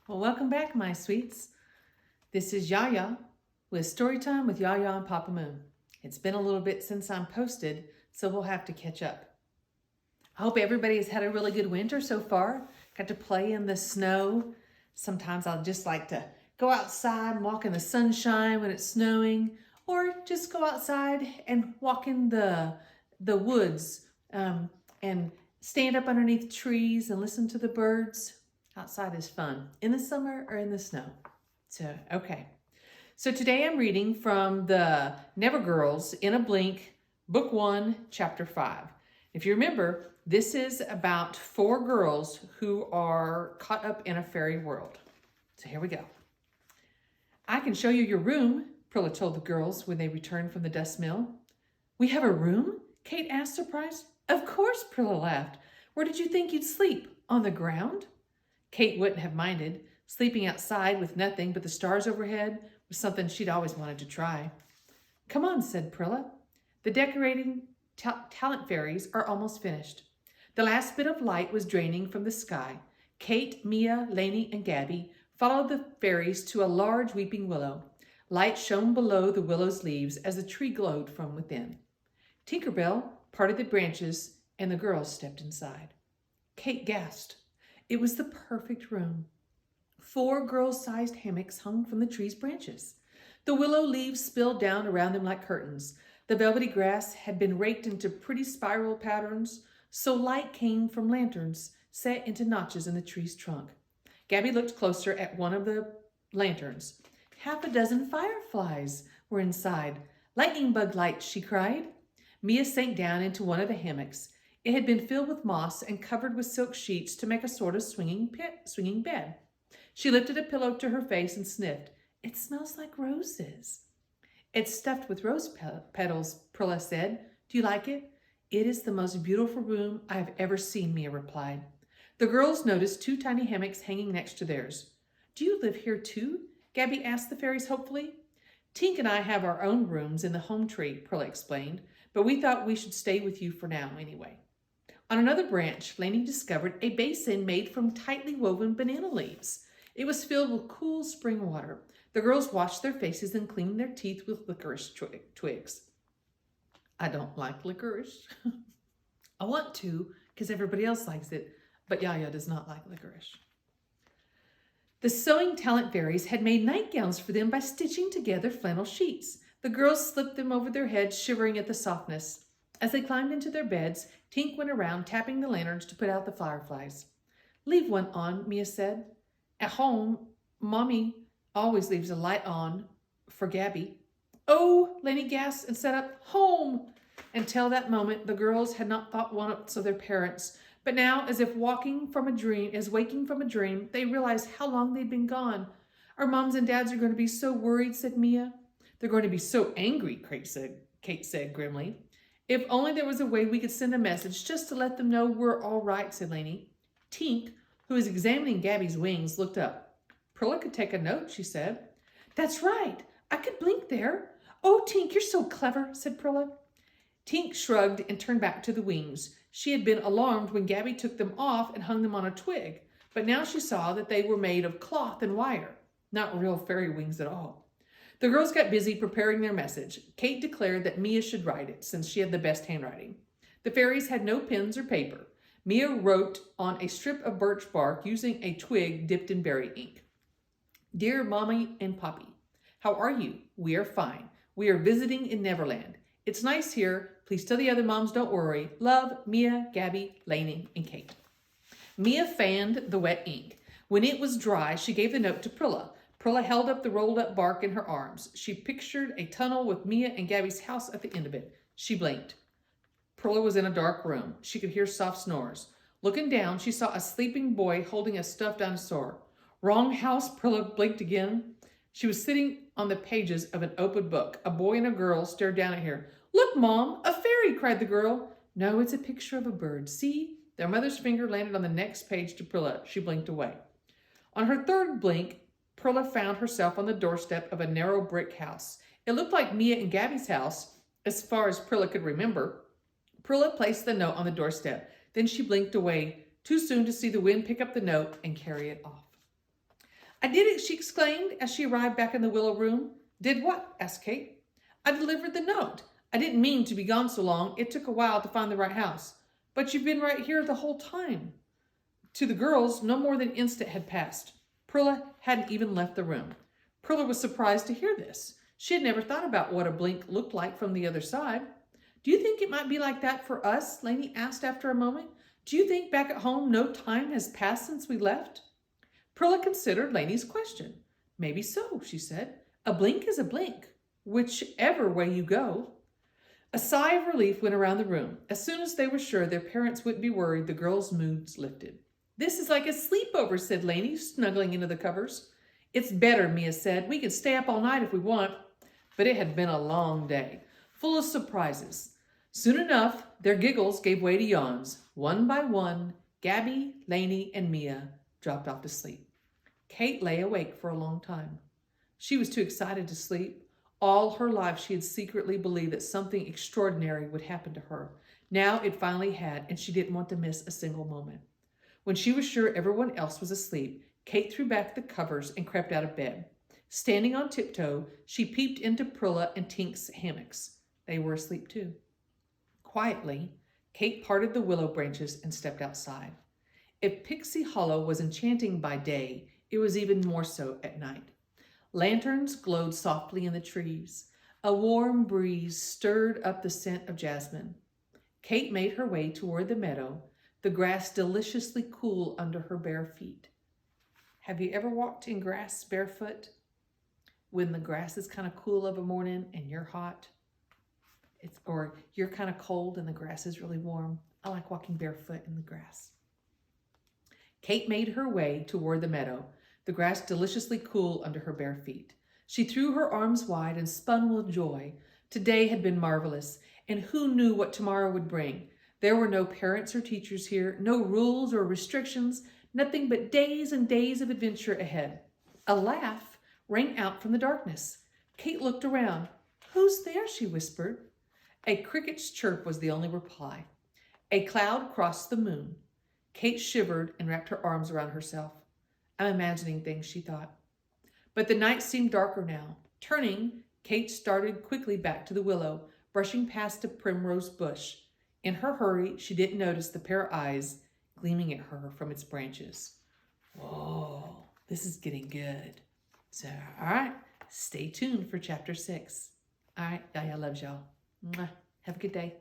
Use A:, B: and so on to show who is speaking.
A: Well, welcome back, my sweets. This is YaYa with Storytime with YaYa and Papa Moon. It's been a little bit since I'm posted, so we'll have to catch up. I hope everybody has had a really good winter so far. Got to play in the snow. Sometimes I'll just like to go outside and walk in the sunshine when it's snowing, or just go outside and walk in the woods and stand up underneath trees and listen to the birds. Outside is fun, in the summer or in the snow. So today I'm reading from the Never Girls in a Blink, Book 1, Chapter 5. If you remember, this is about 4 girls who are caught up in a fairy world. So here we go. I can show you your room, Prilla told the girls when they returned from the dust mill. We have a room? Kate asked, surprised. Of course, Prilla laughed. Where did you think you'd sleep? On the ground? Kate wouldn't have minded. Sleeping outside with nothing but the stars overhead was something she'd always wanted to try. Come on, said Prilla. The decorating talent fairies are almost finished. The last bit of light was draining from the sky. Kate, Mia, Lainey, and Gabby followed the fairies to a large weeping willow. Light shone below the willow's leaves as the tree glowed from within. Tinkerbell parted the branches, and the girls stepped inside. Kate gasped. It was the perfect room. 4 girl-sized hammocks hung from the tree's branches. The willow leaves spilled down around them like curtains. The velvety grass had been raked into pretty spiral patterns, so light came from lanterns set into notches in the tree's trunk. Gabby looked closer at one of the lanterns. 6 fireflies were inside. Lightning bug lights, she cried. Mia sank down into one of the hammocks. It had been filled with moss and covered with silk sheets to make a sort of swinging bed. She lifted a pillow to her face and sniffed. It smells like roses. It's stuffed with rose petals, Prilla said. Do you like it? It is the most beautiful room I have ever seen, Mia replied. The girls noticed 2 tiny hammocks hanging next to theirs. Do you live here too? Gabby asked the fairies hopefully. Tink and I have our own rooms in the home tree, Prilla explained, but we thought we should stay with you for now anyway. On another branch, Lainey discovered a basin made from tightly woven banana leaves. It was filled with cool spring water. The girls washed their faces and cleaned their teeth with licorice twigs. I don't like licorice. I want to because everybody else likes it, but YaYa does not like licorice. The sewing talent fairies had made nightgowns for them by stitching together flannel sheets. The girls slipped them over their heads, shivering at the softness. As they climbed into their beds, Tink went around tapping the lanterns to put out the fireflies. Leave one on, Mia said. At home, Mommy always leaves a light on for Gabby. Oh, Lainey gasped and sat up. Home! Until that moment, the girls had not thought once of their parents, but now, as if waking from a dream, they realized how long they'd been gone. Our moms and dads are going to be so worried, said Mia. They're going to be so angry, Kate said grimly. If only there was a way we could send a message just to let them know we're all right, said Lainey. Tink, who was examining Gabby's wings, looked up. Prilla could take a note, she said. That's right. I could blink there. Oh, Tink, you're so clever, said Prilla. Tink shrugged and turned back to the wings. She had been alarmed when Gabby took them off and hung them on a twig, but now she saw that they were made of cloth and wire, not real fairy wings at all. The girls got busy preparing their message. Kate declared that Mia should write it, since she had the best handwriting. The fairies had no pens or paper. Mia wrote on a strip of birch bark using a twig dipped in berry ink. Dear Mommy and Poppy, how are you? We are fine. We are visiting in Neverland. It's nice here. Please tell the other moms don't worry. Love, Mia, Gabby, Lainey, and Kate. Mia fanned the wet ink. When it was dry, she gave the note to Prilla. Prilla held up the rolled-up bark in her arms. She pictured a tunnel with Mia and Gabby's house at the end of it. She blinked. Prilla was in a dark room. She could hear soft snores. Looking down, she saw a sleeping boy holding a stuffed dinosaur. Wrong house, Prilla blinked again. She was sitting on the pages of an open book. A boy and a girl stared down at her. Look, Mom, a fairy, cried the girl. No, it's a picture of a bird. See? Their mother's finger landed on the next page to Prilla. She blinked away. On her third blink, Prilla found herself on the doorstep of a narrow brick house. It looked like Mia and Gabby's house, as far as Prilla could remember. Prilla placed the note on the doorstep. Then she blinked away, too soon to see the wind pick up the note and carry it off. I did it, she exclaimed as she arrived back in the willow room. Did what? Asked Kate. I delivered the note. I didn't mean to be gone so long. It took a while to find the right house. But you've been right here the whole time. To the girls, no more than an instant had passed. Prilla hadn't even left the room. Prilla was surprised to hear this. She had never thought about what a blink looked like from the other side. Do you think it might be like that for us? Lainey asked after a moment. Do you think back at home no time has passed since we left? Prilla considered Lainey's question. Maybe so, she said. A blink is a blink, whichever way you go. A sigh of relief went around the room. As soon as they were sure their parents wouldn't be worried, the girls' moods lifted. This is like a sleepover, said Lainey, snuggling into the covers. It's better, Mia said. We can stay up all night if we want. But it had been a long day, full of surprises. Soon enough, their giggles gave way to yawns. One by one, Gabby, Lainey, and Mia dropped off to sleep. Kate lay awake for a long time. She was too excited to sleep. All her life she had secretly believed that something extraordinary would happen to her. Now it finally had, and she didn't want to miss a single moment. When she was sure everyone else was asleep, Kate threw back the covers and crept out of bed. Standing on tiptoe, she peeped into Prilla and Tink's hammocks. They were asleep too. Quietly, Kate parted the willow branches and stepped outside. If Pixie Hollow was enchanting by day, it was even more so at night. Lanterns glowed softly in the trees. A warm breeze stirred up the scent of jasmine. Kate made her way toward the meadow, the grass deliciously cool under her bare feet. Have you ever walked in grass barefoot when the grass is kind of cool of a morning and you're hot? Or you're kind of cold and the grass is really warm? I like walking barefoot in the grass. Kate made her way toward the meadow, the grass deliciously cool under her bare feet. She threw her arms wide and spun with joy. Today had been marvelous, and who knew what tomorrow would bring? There were no parents or teachers here, no rules or restrictions, nothing but days and days of adventure ahead. A laugh rang out from the darkness. Kate looked around. Who's there? She whispered. A cricket's chirp was the only reply. A cloud crossed the moon. Kate shivered and wrapped her arms around herself. I'm imagining things, she thought. But the night seemed darker now. Turning, Kate started quickly back to the willow, brushing past a primrose bush. In her hurry, she didn't notice the pair of eyes gleaming at her from its branches. Whoa, this is getting good. So, all right, stay tuned for chapter 6. All right, YaYa loves y'all. Mwah. Have a good day.